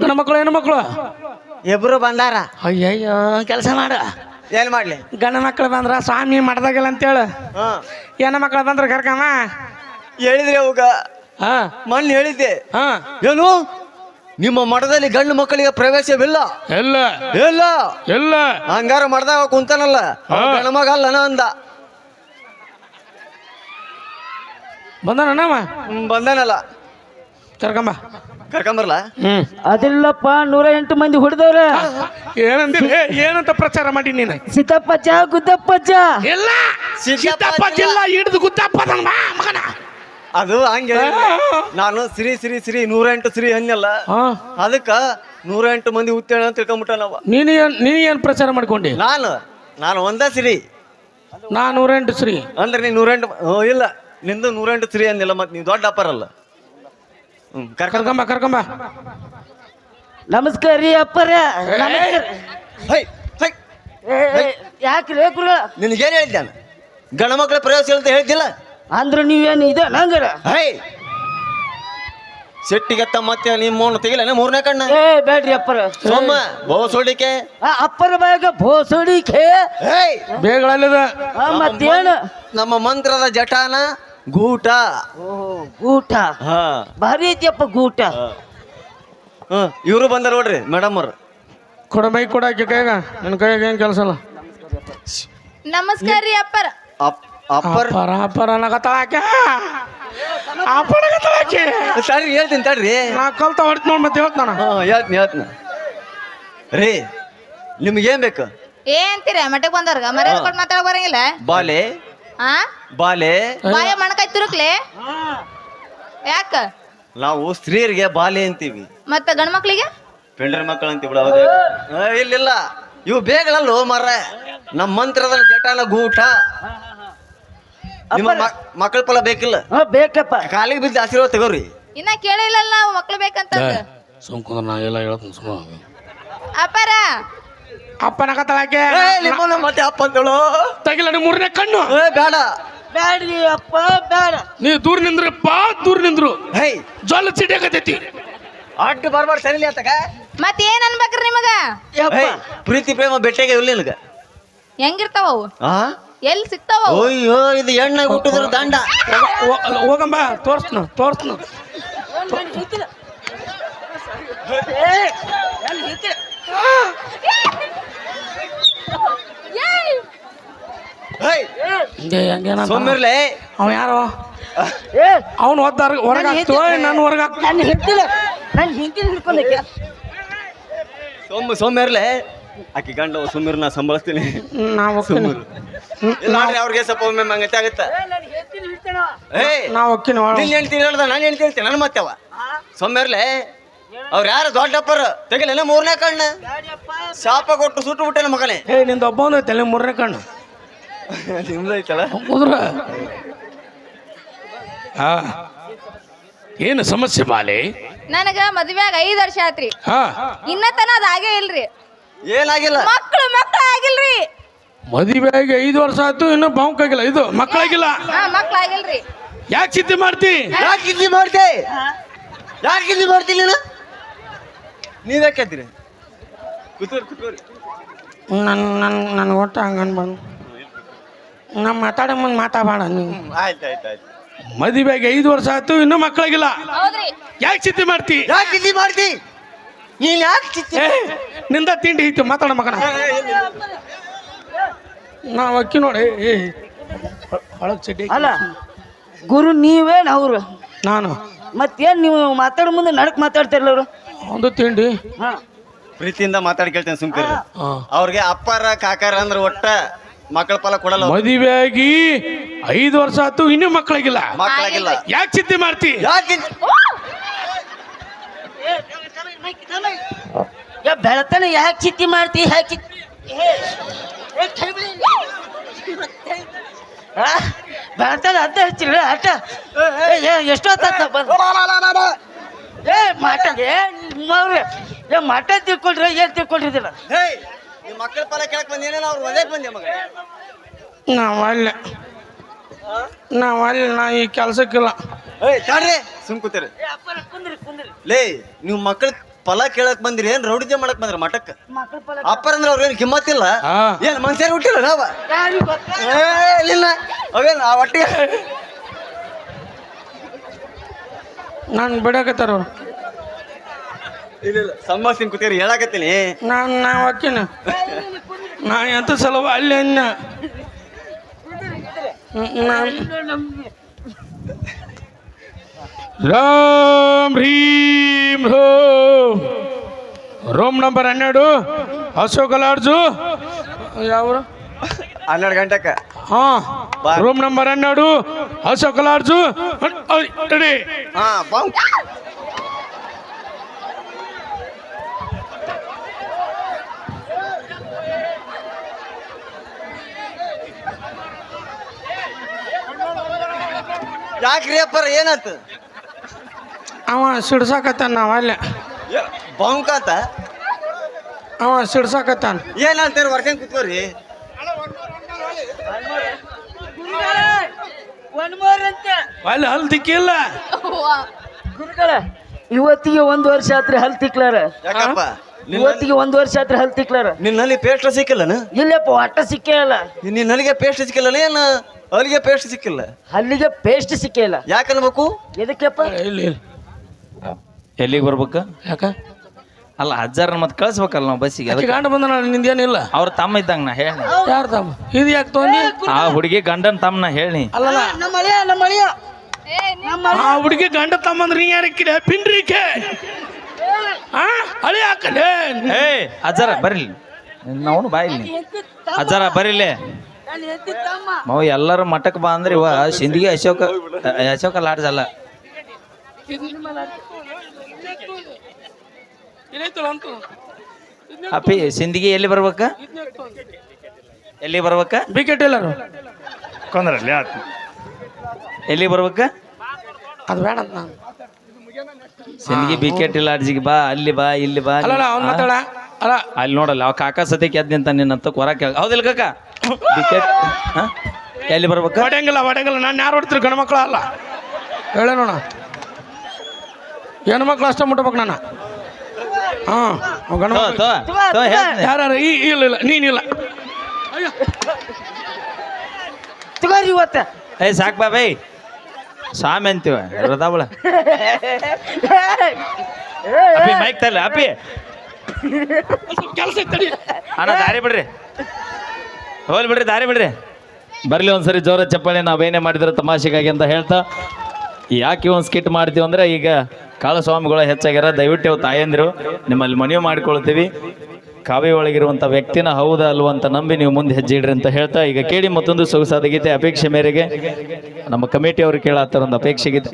ಗಂಡ ಮಕ್ಕಳು ಹೆಣ್ಣು ಮಕ್ಕಳು ಇಬ್ರು ಬಂದಾರ. ಅಯ್ಯಯ್ಯೋ ಕೆಲಸ ಮಾಡ. ಏನ್ ಮಾಡ್ಲಿ? ಗಂಡ ಮಕ್ಕಳು ಬಂದ್ರ ಸ್ವಾಮಿ ಮಾಡ್ದಾಗಿಲ್ಲ ಅಂತೇಳು. ಹೆಣ್ಣು ಮಕ್ಕಳು ಬಂದ್ರ ಕರ್ಕಮ್ಮ ಹೇಳಿದ್ರಿ ಅವಾಗ ಹಾ ಮೊನ್ನೆ ಹೇಳಿದ್ದೆ. ಹಾ ಏನು ನಿಮ್ಮ ಮಠದಲ್ಲಿ ಗಂಡು ಮಕ್ಕಳಿಗೆ ಪ್ರವೇಶವಿಲ್ಲ? ಎಲ್ಲ ಇಲ್ಲ ಎಲ್ಲ ಹಂಗಾರ ಮಠದಾಗ ಕುಂತಾನಲ್ಲ ಗಂಡ ಮಗ ಅಲ್ಲನ ಅಂದ. ಬಂದನವ ಬಂದಾನಲ್ಲ ಕರ್ಕಂಬ ಕರ್ಕೊಂಬರ್ಲ. ಅದಿಲ್ಲಪ್ಪ 108 ಮಂದಿ ಹೊಡೆದವ್ರ. ಏನಂದಿರಿ? ಏನಂತ ಪ್ರಚಾರ ಮಾಡಿ ನೀನು? ಸಿದ್ದಪ್ಪಜ್ಜ ಗುದ್ದಪ್ಪಜ್ಜ ಎಲ್ಲ ಸಿದ್ದಪ್ಪ ಜಿಲ್ಲಾ ಹಿಡಿದು ಗುದ್ದಪ್ಪ ಮಗನ. ಅದು ಹಂಗೆ ನಾನು ಶ್ರೀ ಶ್ರೀ ಶ್ರೀ 108 ಶ್ರೀ ಅನ್ನಲ್ಲ, ಅದಕ್ಕ 108 ಮಂದಿ ಉತ್ತೇಳ ಅಂತ ತಿಳ್ಕೊಂಬಿಟ್ಟ ನಾವ. ನೀನು ಪ್ರಚಾರ ಮಾಡ್ಕೊಂಡಿ? ನಾನು ಒಂದ ಶ್ರೀ, ನಾ 108 ಶ್ರೀ ಅಂದ್ರೆ ನೀ 108 ಇಲ್ಲ, ನಿಂದು 108 ಶ್ರೀ ಅಂದಿಲ್ಲ, ಮತ್ತೆ ನೀವು ದೊಡ್ಡ ಅಪ್ಪರಲ್ಲ. ಕರ್ಕಂಬ ಕರ್ಕಂಬ. ನಮಸ್ಕಾರ ರೀ ಅಪ್ಪರ. ಯಾಕ್ರಿ ಕುಲ ನಿನಗೇನು ಹೇಳಿದ್ದೆ ನಾನು? ಗಂಡ ಮಕ್ಕಳ ಪ್ರವೇಶ ಅಂತ ಹೇಳ್ತಿಲ್ಲ ಅಂದ್ರ ನೀವೇನು ಇದೆ ನಂಗರ? ಸೆಟ್ಟಿಗೆತ್ತ ಮತ್ತೆ ನಿಮ್ಮ ತೆಗಿಲ್ಲ 3ನೇ ಕಣ್ಣ. ಬೇಡ್ರಿ ಅಪ್ಪರ. ಸೋಮ ಬೋಸೋಡಿಕೆ ಅಪ್ಪರ ಬಾಯಾಗ ಬೋಸೋಡಿಕೆ ಬೇಗಳಲ್ಲದ ಮತ್ತೇನು? ನಮ್ಮ ಮಂತ್ರದ ಜಟಾನ ಗೂಟ. ಗೂಟ ಭಾರಿ ಐತಿಯಪ್ಪ ಗೂಟ. ಇವರು ಬಂದಾರ ನೋಡ್ರಿ ಮೇಡಮ್ ಅವ್ರು. ಕೊಡ ಬೈಕ್ ಕೊಡಾಕಿ ಕೈಗ, ನನ್ನ ಕೈಯಾಗ ಏನ್ ಕೆಲಸ ಅಲ್ಲ. ನಮಸ್ಕಾರ ರೀ ಅಪ್ಪರ. ಅಪ್ಪರ್ ಅಪ್ಪರ ನಗತಾಕೆ ಅಪ್ಪಡಗತಾಕೆ ತಡ್ರಿ ಹೇಳ್ತೀನಿ ತಡ್ರಿ. ನಾ ಕಲ್ತ ಹೊಡ್ತ ನೋಡ್ ಮತ್ತೆ ಹೇಳ್ತಾನ. ಹೇಳ್ತೀನಿ ರೀ. ನಿಮ್ಗೇನ್ ಬೇಕು? ಏನ್ತೀರ ಮಠಕ್ ಬಂದವ್ರಗ ಮರ್ಯಾದೆ ಕೊಟ್ಟು ಮಾತಾಡಕ್ ಬರಂಗಿಲ್ಲ? ಬಾಲೆ ಆ ಬಾಲೆ ಬಾಯ ಮಣಕಾಯ್ ತುರುಕ್ಲೆ ಯಾಕ? ನಾವು ಸ್ತ್ರೀಯರಿಗೆ ಬಾಲೆ ಅಂತೀವಿ, ಮತ್ತ ಗಂಡ ಮಕ್ಳಿಗೆ ಪೆಂಡ್ರ ಮಕ್ಕಳು ಅಂತೀವಿ ಬಿಡ. ಇಲ್ಲ ಇವು ಬೇಗಳಲ್ಲೋ ಮರ. ನಮ್ಮ ಮಂತ್ರದ ಜಟಾನ ಗೂಟ. ನಿಮ್ಮ ಮಕ್ಕಳ ಫಲ ಬೇಕಿಲ್ಲ? ಬೇಕಪ್ಪ. ಕಾಲಿಗೆ ಬಿದ್ದು ಆಶೀರ್ವಾದ ತಗೋರಿ. ಇನ್ನ ಕೇಳಿಲ್ಲ ನಾವು ಮಕ್ಳು ಬೇಕಂತ. ಸುಮ್ಕುಂದ್ರ ನಾ ಎಲ್ಲ ಹೇಳ್ತೀನಿ ಸುಮ್ಮ. ಅಪ್ಪರ ಅಪ್ಪ ನಗತಾಕೆ ನಿಮ್ಮನ್ನ ಮತ್ತೆ ಅಪ್ಪ ಅಂತೇಳು. ತಗಿಲ ನೀವು 3ನೇ ಕಣ್ಣು. ಬೇಡ ಬ್ಯಾಡ್ರಿ ಅಪ್ಪ ಬೇಡ. ನೀವು ದೂರ ನಿಂದ್ರಪ್ಪ, ದೂರ ನಿಂದ್ರು ಜೊಲ್ಲ ಚಿಟಿಯಾಗತೈತಿ. ಅಡ್ಡ ಬರ್ಬಾರ ಸರಿಲಿ ಆತಗ. ಮತ್ ಏನ್ ಅನ್ಬೇಕ್ರಿ ನಿಮಗ? ಪ್ರೀತಿ ಪ್ರೇಮ ಬೆಟ್ಟಗೆ ಇಲ್ಲ ನಿನಗ? ಹೆಂಗಿರ್ತಾವ ಅವು? ಎಲ್ಲಿ ಸಿಗ್ತಾವ? ಅಯ್ಯೋ ಇದು ಎಣ್ಣೆ ಹುಟ್ಟಿದ್ರ ದಂಡ. ಹೋಗಂಬ ತೋರ್ಸ್ನ ತೋರ್ಸ್ನ. ಸೋಮ್ಮಿರ್ಲೆ ಅವ ಯಾರು? ಅವನು ಓದ್ದಾರ ಹೊರಗೆ ಹಾಕ್ತು, ನಾನು ಹೊರಗೆ ಹಾಕ್ತು. ನಾನು ಹೇಳ್ತಿಲ್ಲ, ನಾನು ಹಿಂದಿನ ಹಿಡ್ಕೊಂಡಕ್ಕೆ. ಸೋಮ್ಮಿರ್ಲೆ ಆಕಿ ಗಂಡ ಸುಮ್ಮಿರ್ ನಾ ಸಂಭಾಳಿಸ್ತೀನಿ. ನಾವು ನೋಡ್ರಿ ಅವ್ರಿಗೆ ಸ್ವಲ್ಪ ಒಮ್ಮೆ ಮಂಗತೆ ಆಗತ್ತ. ನಾವು ಹೋಗ್ತೀನಿ. ನಿನ್ನ ಹೆಣ್ತೀನಿ ಹೇಳ್ದ ನಾನು ಹೆಣ್ತಿ ಹೇಳ್ತೀನಿ ನನ್ನ ಮತ್ತೆವ. ಸೋಮ್ಮಿರ್ಲೆ ಅವ್ರು ಯಾರು ದೊಡ್ಡಪ್ಪರ ತೆಗಿಲೇನ 3ನೇ ಕಣ್ಣ. ಶಾಪ ಕೊಟ್ಟು ಸುಟ್ಟು ಬಿಟ್ಟೆ ನಮ್ಮ ಮಗನೇ. ನಿಂದ ಒಬ್ಬ ತಲೆ 3ನೇ ಕಣ್ಣು ನಿಮ್ದೈತಲ್ಲ ಹೋದ್ರ. ಏನು ಸಮಸ್ಯೆ ಬಾಲೆ? ನನಗ ಮದ್ವೆಯಾಗ 5 ವರ್ಷ ಆತ್ರಿ. ಇನ್ನ ತನ ಅದ ಆಗೇ ಇಲ್ರಿ. ಏನಾಗಿಲ್ಲ? ಮಕ್ಳು ಆಗಿಲ್ರಿ. ಮದುವೆಯಾಗಿ 5 ವರ್ಷ ಆಯ್ತು, ಇನ್ನು ಬಾವುಕಾಗಿಲ್ಲ. ಇದು ಮಕ್ಕಳಾಗಿಲ್ಲ. ಮಕ್ಳು ಆಗಿಲ್ರಿ. ಯಾಕೆ ಚಿಂತೆ ಮಾಡ್ತಿ? ಯಾಕೆ ಚಿಂತೆ ಮಾಡ್ತಿ? ಯಾಕೆ ಚಿಂತೆ ಮಾಡ್ತಿ ನೀನು? ನೀವ್ಯಾಕೆತ್ತೀರಿ? ಕೂತ್ಕೋರಿ. ನನ್ನ ಒಟ್ಟು ಹಂಗನ್ ಬಂದು ನಮ್ಮ ಮಾತಾಡೋ ಮುಂದೆ ಮಾತಾಡಬೇಡ ನೀವು. ಆಯ್ತು. ಮದುವೆಗೆ 5 ವರ್ಷ ಆಯ್ತು, ಇನ್ನೂ ಮಕ್ಕಳಾಗಿಲ್ಲ. ಹೌದ್ರಿ. ಯಾಕೆ ಚಿಂತೆ ಮಾಡ್ತಿ? ಯಾಕೆ ಚಿಂತೆ ಮಾಡ್ತಿ? ನೀನ್ ಯಾಕೆ ಚಿಂತೆ? ನಿಂದ ತಿಂಡಿ ಐತಿ ಮಾತಾಡ ಮಗನ. ನಾವು ಅಕ್ಕಿ ನೋಡಿ ಹೊಳಗ್ ಚಡ್ಡಿ. ಅಲ್ಲ ಗುರು ನೀವೇನ್ ಅವ್ರು? ನಾನು. ಮತ್ತೇನ್ ನೀವು ಮಾತಾಡೋ ಮುಂದೆ ನಡಕ್ ಮಾತಾಡ್ತಿರ್ಲ ಅವ್ರು? ಒಂದು ತಿಂಡಿ ಪ್ರೀತಿಯಿಂದ ಮಾತಾಡಿ ಕೇಳ್ತೇನೆ ಸುಮ್ಕಿರಿ. ಅವ್ರಿಗೆ ಅಪ್ಪಾರ ಕಾಕಾರ ಅಂದ್ರೆ ಒಟ್ಟ ಮಕ್ಕಳ ಫಲ ಕೊಡಲ್ಲ. ಮದುವೆಯಾಗಿ 5 ವರ್ಷ ಆಯ್ತು, ಇನ್ನೂ ಮಕ್ಕಳಾಗಿಲ್ಲ. ಯಾಕೆ ಚಿಂತೆ ಮಾಡ್ತಿ? ಬೆಳತನ ಯಾಕೆ ಚಿಂತೆ ಮಾಡ್ತಿ? ಯಾಕೆ ಬೆಳತನ ಅಡ್ಡ ಹಚ್ಚಿರ ಅಡ್ಡ ಎಷ್ಟೊತ್ತ ಬಂದು ಮಠ ತಿಳ್ಕೊಳ್ರಿ. ಏನ್ ತಿಳ್ಕೊಂಡಿದ್ದಿಲ್ಲ? ಮಕ್ಕಳ ಫಲ ಕೇಳಕ್ ಬಂದೇನ ಅವ್ರು ಒಳ್ಳೆ ಬಂದೆ ಮಗ. ನಾವಲ್ಲಿ ನಾ ಈ ಕೆಲ್ಸಕ್ಕಿಲ್ಲ. ಸುಮ್ ಕೂತೀರಿ ಲೇ. ನೀವು ಮಕ್ಕಳ ಫಲ ಕೇಳಕ್ ಬಂದ್ರಿ ಏನ್ ರೌಡಿಜೆ ಮಾಡಕ್ ಬಂದ್ರ ಮಠಕ್ಕ ಮಕ್ಕಳ ಫಲ ಅಪ್ಪರ ಅಂದ್ರೆ ಅವ್ರೇನ್ ಕಿಮ್ಮತ್ತಿಲ್ಲ ಹಾ ಏನ್ ಮನುಷ್ಯರು ಹುಟ್ಟಿಲ್ಲ ನಾವ ಯಾರಿಗ್ ಗೊತ್ತ? ಇಲ್ಲ ಅವೇನ್ ಆ ಒಟ್ಟಿಗೆ ನಾನು ಬಿಡಕತ್ತಾರ ಅವ್ರು ಇಲ್ಲ ಸಂಭಾಷಣೆ ಕೂತೀರಿ ಹೇಳಕತ್ತೀನಿ ನಾವು ಅಕ್ಕಿನ ನಾ ಎಂತ ಸಲವ ಅಲ್ಲಿ ಅನ್ನ ರಾಮ್ ಭೀಮ್ ರೋಮ್ ರೂಮ್ ನಂಬರ್ 12 ಅಶೋಕ ಲಾಡ್ಜು ಯಾವ್ರು 12 ಗಂಟೆಕ ಹಾ room number 12 Ashoka lodge ready ಹಾ ಬಾಂಕ್ ಯಾಕ್ರಿ ಅಪ್ಪರ ಏನಾತ ಅವ ಸಿಡ್ಸಾಕತ್ತಾನ ನಾವು ಅಲ್ಲೇ ಬಾಂಕಾತ ಅವ ಸಿಡ್ಸಾಕತ್ತಾನ ಏನಂತಾರ ವರ್ಕಂಗ್ ಕೂತ್ಕೋರಿ ಒಂದ್ ಮೂರ್ ಅಂತ ಅಲ್ಲಿ ಹಲ್ ದಿಕ್ಕಿಲ್ಲ ಗುರುಗಳ ಇವತ್ತಿಗೆ 1 ವರ್ಷ ಆತ್ರಿ ಹಲ್ ತಿಕ್ಲಾರ ಯಾಕಪ್ಪ ಇವತ್ತಿಗೆ 1 ವರ್ಷ ಆತ್ರಿ ಹಲ್ ತಿಕ್ಲಾರ ನಿನ್ನಲ್ಲಿ ಪೇಸ್ಟ್ ಸಿಕ್ಕಿಲ್ಲನ ಇಲ್ಲಪ್ಪ ಒಟ್ಟ ಸಿಕ್ಕೇ ಇಲ್ಲ ನಿನ್ನಲ್ಲಿಗೆ ಪೇಸ್ಟ್ ಸಿಕ್ಕಿಲ್ಲನ ಏನು ಅಲ್ಲಿಗೆ ಪೇಸ್ಟ್ ಸಿಕ್ಕಿಲ್ಲ ಹಲ್ಲಿಗೆ ಪೇಸ್ಟ್ ಸಿಕ್ಕೇ ಇಲ್ಲ ಯಾಕನ್ಬೇಕು ಎದಕ್ಕೆಪ್ಪ ಇಲ್ಲಿ ಎಲ್ಲಿಗೆ ಬರ್ಬೇಕ ಯಾಕ ಅಲ್ಲ ಹಜ್ಜಾರ ಮತ್ತೆ ಕಳಿಸ್ಬೇಕಲ್ಲ ನಾವು ಬಸ್ಸಿಗೆ ಆಕಿ ಗಂಡ ಬಂದನ ನಿಂದೇನಿಲ್ಲ ಅವ್ರ ತಮ್ಮ ಇದ್ದಂಗ ನಾ ಹೇಳಿ ಯಾರು ತಮ್ಮ ಇದು ಯಾಕೆ ತೊಗೊಂಡಿ ಆ ಹುಡುಗಿ ಗಂಡನ ತಮ್ಮ ನಾ ಹೇಳಿ ಅಲ್ಲಲ್ಲ ನಮ್ಮ ಅಳಿಯ ಏ ನೀ- ಆ ಹುಡುಗಿ ಗಂಡ ತಮ್ಮಂದ್ರೆ ನೀ ಯಾರಕ್ಕಿದೆ ಪಿಂಡ್ರಿಕೆ ಆ ಹಳಿ ಹಾಕಲೇ ಏ ಅಜ್ಜಾರ ಬರಿಲಿ ನಾವು ಬಾಯಿಲಿ ಅಜ್ಜಾರ ಬರಿಲಿ ಮಾವು ಎಲ್ಲರೂ ಮಠಕ್ಕೆ ಬಾ ಅಂದ್ರೆ ಇವ ಸಿಂದಗಿ ಅಶೋಕ ಲಾಡ್ಜ್ ಅಲ್ಲ ಅಪ್ಪಿ ಸಿಂದಗಿ ಎಲ್ಲಿ ಬರ್ಬೇಕ ಎಲ್ಲಿ ಬರ್ಬೇಕ ಬಿಕೆಟ್ ಇಲ್ಲರು ಕೊಂದ್ರಲ್ಲಿ ಎಲ್ಲಿ ಬರ್ಬೇಕ ಅದು ಬೇಡ ಅಂತ ನಾನು ಸಿಂದಗಿ ಬಿಕೆಟಿ ಲಾಡ್ಜಿಗೆ ಬಾ ಅಲ್ಲಿ ಬಾ ಇಲ್ಲಿ ಬಾ ಅಲ್ಲಲ್ಲ ಅವ್ನು ಮಾತಾಡ ಅಲ್ಲ ಅಲ್ಲಿ ನೋಡಲ್ಲ ಅವ ಕಾಕ ಸದ್ಯಕ್ಕೆ ಎದ್ದು ನಿಂತ ನಿನ್ನಂತ ಕೊರ ಕೇಳ ಹೌದಿಲ್ಲ ಕಾಕ ಬಿಕೆಟ್ ಎಲ್ಲಿ ಬರ್ಬೇಕ ಹೊಡೆಯಂಗಿಲ್ಲ ನಾನು ಯಾರು ಹೊಡ್ತೀರಿ ಗಂಡು ಮಕ್ಕಳ ಅಲ್ಲ ಹೇಳೇ ನೋಡ ಹೆಣ್ಮಕ್ಳು ಅಷ್ಟೇ ಮುಟ್ಬೇಕು ನಾನು ಹಾಂ ಗಂಡ ತೋ, ತೋ, ತೋ, ಹೇಳ್ತೀನಿ. ಯಾರು ಇಲ್ಲ ನೀನಿಲ್ಲ ತಗೋರಿ ಇವತ್ತ ಏ ಸಾಕ್ ಬಾ ಬೈ ಸ್ವಾಮಿ ಅಂತೀವ ರದಾವಳ ಅಪ್ಪಿ ಮೈಕ್ ತಲ್ಲ ಅಪ್ಪಿ ಕೆಲಸ ತಡಿ ಅಣ್ಣ ದಾರಿ ಬಿಡ್ರಿ ಹೋಲ್ ಬಿಡ್ರಿ ದಾರಿ ಬಿಡ್ರಿ ಬರ್ಲಿ ಒಂದ್ಸರಿ ಜೋರ ಚಪ್ಪಾಳೆ ನಾವೇನೇ ಮಾಡಿದ್ರೆ ತಮಾಷೆಗಾಗಿ ಅಂತ ಹೇಳ್ತಾ ಯಾಕೆ ಒಂದು ಸ್ಕಿಟ್ ಮಾಡ್ತೀವಿ ಅಂದ್ರೆ ಈಗ ಕಾಳಸ್ವಾಮಿಗಳು ಹೆಚ್ಚಾಗ್ಯಾರ ದಯವಿಟ್ಟು ಇವು ತಾಯಂದಿರು ನಿಮ್ಮಲ್ಲಿ ಮನವಿ ಮಾಡ್ಕೊಳ್ತೀವಿ ಕಾವ್ಯ ಒಳಗಿರುವಂಥ ವ್ಯಕ್ತಿನ ಹೌದಾ ಅಲ್ವಾ ಅಂತ ನಂಬಿ ನೀವು ಮುಂದೆ ಹೆಜ್ಜೆ ಇಡ್ರಿ ಅಂತ ಹೇಳ್ತಾ ಈಗ ಕೇಳಿ ಮತ್ತೊಂದು ಸೊಗಸಾದ ಗೀತೆ ಅಪೇಕ್ಷೆ ಮೇರೆಗೆ ನಮ್ಮ ಕಮಿಟಿ ಅವರು ಕೇಳತ್ತಾರ ಒಂದು ಅಪೇಕ್ಷೆ ಗೀತೆ